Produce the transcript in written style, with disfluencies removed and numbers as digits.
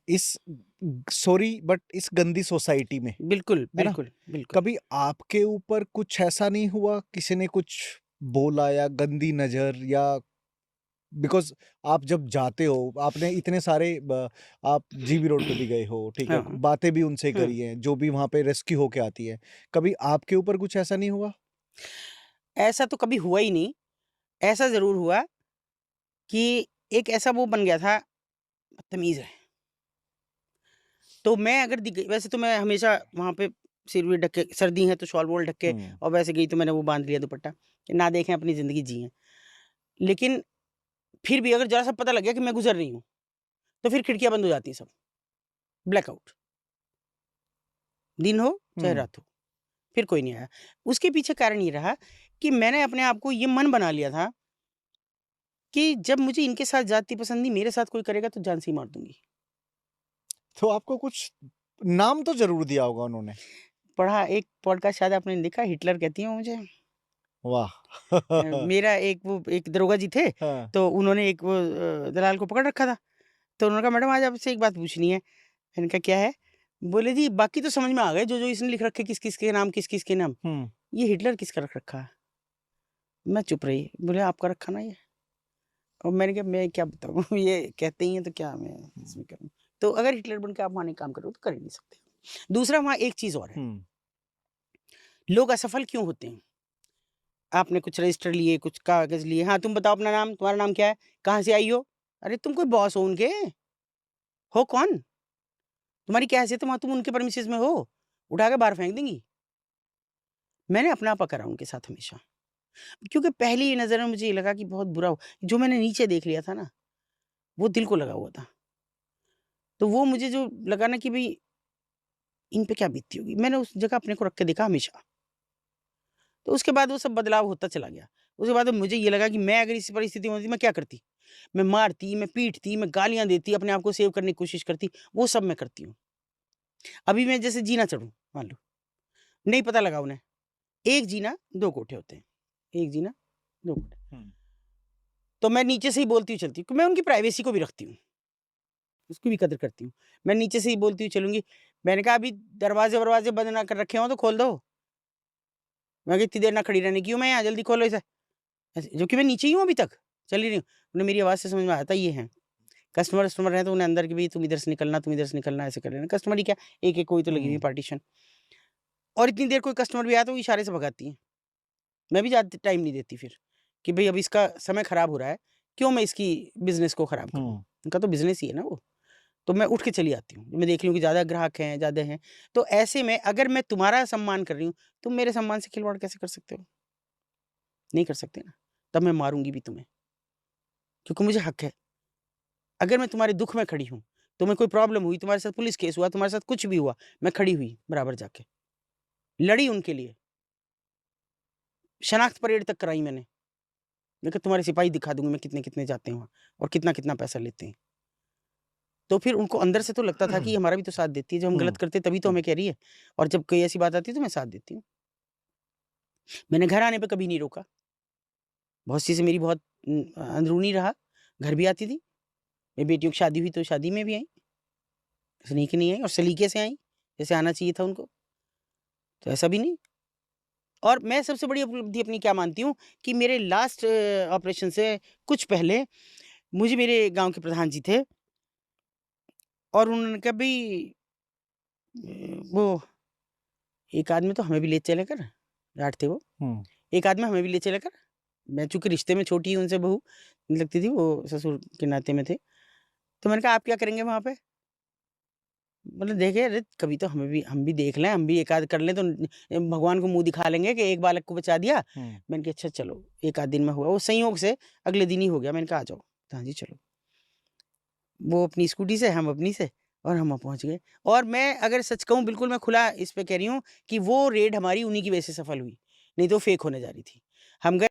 इस sorry but इस गंदी सोसाइटी में, बिल्कुल, है ना? बिल्कुल, बिल्कुल। कभी आपके ऊपर कुछ ऐसा नहीं हुआ, किसी ने कुछ बोला या गंदी नज़र या बिकॉज़ आप जब जाते हो, आपने इतने सारे आप जीबी रोड पे भी गए हो, ठीक है? हाँ, बातें भी उनसे हुँ। करी हैं, जो भी वहाँ पे रेस्क्यू होके आती है। कभी आपके ऊपर कुछ ऐसा नहीं हुआ? ऐसा तो कभी हुआ ही नहीं। ऐसा ज़रूर हुआ कि एक ऐसा वो बन गया था, बदतमीज़ है। तो मैं अगर दिख गई, वैसे तो मैं हमेशा वहाँ पे सिर-विर ढक के, सर्दी है तो शॉल-वॉल ढक के, हुँ। और वैसे गई तो मैंने वो बाँध लिया दुपट्टा, कि ना देखें, अपनी ज़िंदगी जिएँ। लेकिन फिर भी अगर ज़रा-सा पता लग गया कि मैं गुज़र रही हूँ, तो फिर खिड़कियाँ बंद हो जाती हैं सब, ब्लैकआउट। दिन हो चाहे हुँ। रात हो, फिर कोई नहीं आया। उसके पीछे कारण ये रहा कि मैंने अपने आप को ये मन बना लिया था कि जब मुझे इनके साथ ज़्यादती पसंद नहीं, मेरे साथ कोई करेगा तो जान से ही मार दूँगी। तो आपको कुछ नाम तो ज़रूर दिया होगा उन्होंने? पढ़ा एक पॉडकास्ट, शायद आपने देखा, हिटलर कहती हैं वो मुझे। वाह! मेरा एक दरोगा जी थे, हाँ। तो उन्होंने एक दलाल को पकड़ रखा था। तो उन्होंने कहा, मैडम आज आपसे एक बात पूछनी है। मैंने कहा, क्या है? बोले, जी बाकी तो समझ में आ गए, जो-जो इसने लिख रखे किस-किस के नाम, किस-किस के नाम। हुँ। ये हिटलर किसका रख रखा है? मैं चुप रही। बोले, आपका रखा ना ये? और मैंने कहा, मैं क्या बताऊँ? ये कहते ही हैं तो क्या मैं इसमें करूँ? तो अगर हिटलर बन के आप वहाँ नहीं काम करोगे तो कर ही नहीं सकते। दूसरा, वहाँ एक चीज़ और है, हुँ। लोग असफल क्यों होते हैं? आपने कुछ रजिस्टर लिए, कुछ कागज़ लिए, हाँ, तुम बताओ अपना नाम, तुम्हारा नाम क्या है? कहाँ से आई हो? अरे तुम कोई बॉस हो उनके? हो कौन? तुम्हारी क्या हैसियत है वहाँ, तुम उनके प्रेमिसेस में हो? उठा के बाहर फेंक देंगी। मैंने अपना आपा करा उनके साथ हमेशा, क्योंकि पहली नज़र में मुझे ये लगा कि बहुत बुरा हो, जो मैंने नीचे देख लिया था ना, वो दिल को लगा हुआ था। तो वो मुझे जो लगा ना कि भई इन पे क्या बीतती होगी, मैंने उस जगह अपने को रख के देखा हमेशा। तो उसके बाद वो सब बदलाव होता चला गया। उसके बाद मुझे ये लगा कि मैं अगर इस परिस्थिति में होती, मैं क्या करती? मैं मारती, मैं पीटती, मैं गालियाँ देती, अपने आप को सेव करने की कोशिश करती, वो सब मैं करती हूँ। अभी मैं जैसे जीना चढ़ूँ, मान लो, नहीं पता लगा उन्हें, एक जीना 2 कोठे होते हैं, एक जीना 2 कोठे। हुँ। तो मैं नीचे से ही बोलती हुँ चलती हूँ, क्योंकि मैं उनकी प्राइवेसी को भी रखती हूँ, उसकी भी कदर करती हूँ। मैं नीचे से ही बोलती हुँ चलूँगी। मैंने कहा, अभी दरवाज़े-वरवाज़े बंद ना कर रखे हों तो खोल दो। मैं कहा, इतनी देर ना खड़ी रहने की हूँ मैं यहाँ, जल्दी खोलो इसे। ऐसे, जो कि मैं नीचे ही हूँ अभी तक, चल ही रही हूँ। उन्हें मेरी आवाज़ से समझ में आता ये हैं। कस्टमर-वस्टमर हैं तो उन्हें अंदर की भी, तुम इधर से निकलना, तुम इधर से निकलना, ऐसे कर लेना। कस्टमर ही क्या, एक-एक कोई तो लगी हुई है हुँ। पार्टीशन। और इतनी देर कोई कस्टमर भी आया तो वो इशारे से भगाती हैं। मैं भी ज़्यादा टाइम नहीं देती फिर, कि भई अब इसका समय खराब हो रहा है, क्यों मैं इसकी बिज़नेस को खराब करूँ? हुँ। उनका तो बिज़नेस ही है ना वो। तो मैं उठ के चली आती हूँ। मैं देख रही हूँ कि ज़्यादा ग्राहक हैं, ज़्यादा हैं, तो ऐसे में अगर मैं तुम्हारा सम्मान कर रही हूँ, तुम मेरे सम्मान से खिलवाड़ कैसे कर सकते हो? नहीं कर सकते ना। तब मैं मारूँगी भी तुम्हें, क्योंकि मुझे हक है। अगर मैं तुम्हारे दुःख में खड़ी हूँ, तुम्हें कोई प्रॉब्लम हुई, तुम्हारे साथ पुलिस केस हुआ, तुम्हारे साथ कुछ भी हुआ, मैं खड़ी हुई बराबर जाके, लड़ी उनके लिए, शनाख्त परेड तक कराई मैंने। मैं कहा, तुम्हारे सिपाही दिखा दूँगी मैं कितने-कितने जाते हैं वहाँ और कितना-कितना पैसा लेते हैं। तो फिर उनको अंदर से तो लगता था कि हमारा भी तो साथ देती है, जब हम गलत हुँ। करते तभी तो हुँ। हमें कह रही है, और जब कोई ऐसी बात आती है तो मैं साथ देती हूँ। मैंने घर आने पे कभी नहीं रोका। बहुत सी से मेरी बहुत अंदरूनी रहा, घर भी आती थी। मेरी बेटियों की शादी हुई तो शादी में भी आईं, ऐसा नहीं कि नहीं आईं, और सलीके से आईं, जैसे आना चाहिए था उनको, तो ऐसा भी नहीं। और मैं सबसे बड़ी उपलब्धि अपनी क्या मानती हूँ कि मेरे लास्ट ऑपरेशन से कुछ पहले मुझे मेरे गाँव के प्रधान जी थे, और उन्होंने कहा, भई वो एक आदमी तो हमें भी ले चले कर, जाट थे वो, हुँ। एक आदमी हमें भी ले चले कर। मैं चूँकि रिश्ते में छोटी हूँ उनसे, बहू लगती थी, वो ससुर के नाते में थे। तो मैंने कहा, आप क्या करेंगे वहाँ पे? मतलब देखे, अरे कभी तो हम भी देख लें, हम भी एक आध कर लें तो भगवान को मुँह दिखा लेंगे कि एक बालक को बचा दिया। हुँ। मैंने कहा, अच्छा चलो, एक आध दिन में हुआ। वो संयोग से अगले दिन ही हो गया। मैंने कहा, आ जाओ। हाँ जी, चलो। वो अपनी स्कूटी से, हम अपनी से, और हम वहाँ पहुँच गए। और मैं अगर सच कहूँ, बिल्कुल मैं खुला इस पे कह रही हूँ कि वो रेड हमारी उन्हीं की वजह से सफल हुई, नहीं तो फेक होने जा रही थी। हम गए